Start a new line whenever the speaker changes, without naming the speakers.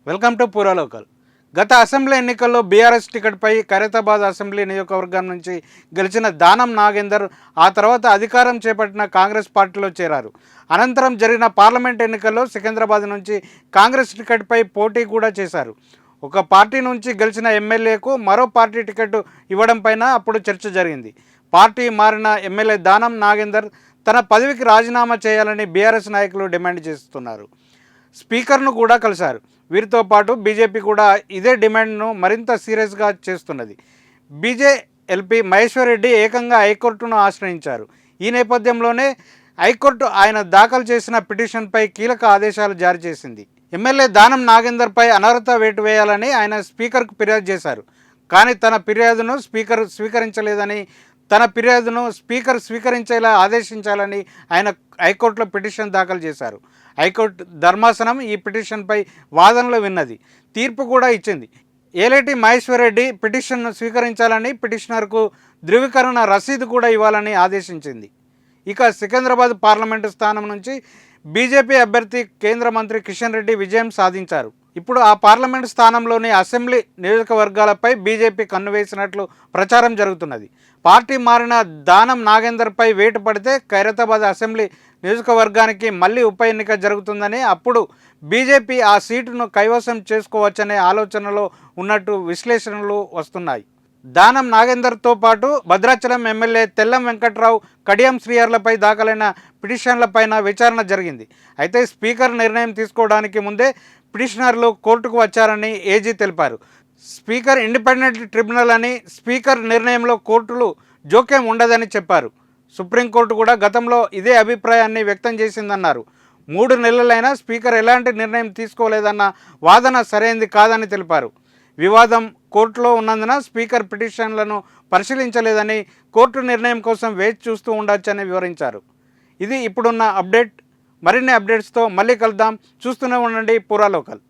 Welcome to పూరాలోకల్. గత assembly ఎన్నికల్లో BRS టికెట్పై Khairatabad assembly నియోజకవర్గం నుంచి గెలిచిన దానం నాగేందర్ ఆ తర్వాత అధికారం చేపట్టిన కాంగ్రెస్ పార్టీలో చేరారు. అనంతరం జరిగిన పార్లమెంట్ ఎన్నికల్లో సికింద్రాబాద్ నుంచి కాంగ్రెస్ టికెట్పై పోటీ కూడా చేశారు. ఒక పార్టీ నుంచి గెలిచిన ఎమ్మెల్యేకు మరో పార్టీ టికెట్ ఇవ్వడం పైన అప్పుడు చర్చ జరిగింది. పార్టీ మారిన ఎమ్మెల్యే దానం నాగేందర్ తన పదవికి రాజీనామా చేయాలని బీఆర్ఎస్ నాయకులు డిమాండ్ చేస్తున్నారు. స్పీకర్ను కూడా కలిశారు. వీరితో పాటు బీజేపీ కూడా ఇదే డిమాండ్ను మరింత సీరియస్గా చేస్తున్నది. బీజేఎల్పీ మహేశ్వర్ రెడ్డి ఏకంగా హైకోర్టును ఆశ్రయించారు. ఈ నేపథ్యంలోనే హైకోర్టు ఆయన దాఖలు చేసిన పిటిషన్పై కీలక ఆదేశాలు జారీ చేసింది. ఎమ్మెల్యే దానం నాగేందర్పై అనర్హత వేటు వేయాలని ఆయన స్పీకర్కు ఫిర్యాదు చేశారు. కానీ తన ఫిర్యాదును స్పీకర్ స్వీకరించేలా ఆదేశించాలని ఆయన హైకోర్టులో పిటిషన్ దాఖలు చేశారు. హైకోర్టు ధర్మాసనం ఈ పిటిషన్పై వాదనలు విన్నది, తీర్పు కూడా ఇచ్చింది. ఏలేటి మహేశ్వర్ రెడ్డి పిటిషన్ను స్వీకరించాలని, పిటిషనర్కు ధృవీకరణ రసీదు కూడా ఇవ్వాలని ఆదేశించింది. ఇక సికింద్రాబాద్ పార్లమెంటు స్థానం నుంచి బీజేపీ అభ్యర్థి కేంద్ర మంత్రి కిషన్ రెడ్డి విజయం సాధించారు. ఇప్పుడు ఆ పార్లమెంటు స్థానంలోని అసెంబ్లీ నియోజకవర్గాలపై బీజేపీ కన్నువేసినట్లు ప్రచారం జరుగుతున్నది. పార్టీ మారిన దానం నాగేందర్పై వేటు పడితే ఖైరతాబాద్ అసెంబ్లీ నియోజకవర్గానికి మళ్ళీ ఉప ఎన్నిక జరుగుతుందని, అప్పుడు బీజేపీ ఆ సీటును కైవసం చేసుకోవచ్చనే ఆలోచనలో ఉన్నట్టు విశ్లేషణలు వస్తున్నాయి. దానం నాగేందర్తో పాటు భద్రాచలం ఎమ్మెల్యే తెల్లం వెంకట్రావు, కడియం శ్రీహర్లపై దాఖలైన పిటిషన్లపైన విచారణ జరిగింది. అయితే స్పీకర్ నిర్ణయం తీసుకోవడానికి ముందే పిటిషనర్లు కోర్టుకు వచ్చారని ఏజీ తెలిపారు. స్పీకర్ ఇండిపెండెంట్ ట్రిబ్యునల్ అని, స్పీకర్ నిర్ణయంలో కోర్టులు జోక్యం ఉండదని చెప్పారు. సుప్రీంకోర్టు కూడా గతంలో ఇదే అభిప్రాయాన్ని వ్యక్తం చేసిందన్నారు. 3 నెలలైనా స్పీకర్ ఎలాంటి నిర్ణయం తీసుకోలేదన్న వాదన సరైనది కాదని తెలిపారు. వివాదం కోర్టులో ఉన్నందున స్పీకర్ పిటిషన్లను పరిశీలించలేదని, కోర్టు నిర్ణయం కోసం వేచి చూస్తూ ఉండొచ్చని వివరించారు. ఇది ఇప్పుడున్న అప్డేట్. మరిన్ని అప్డేట్స్తో మళ్ళీ కలుద్దాం. చూస్తూనే ఉండండి పూరాలోకల్.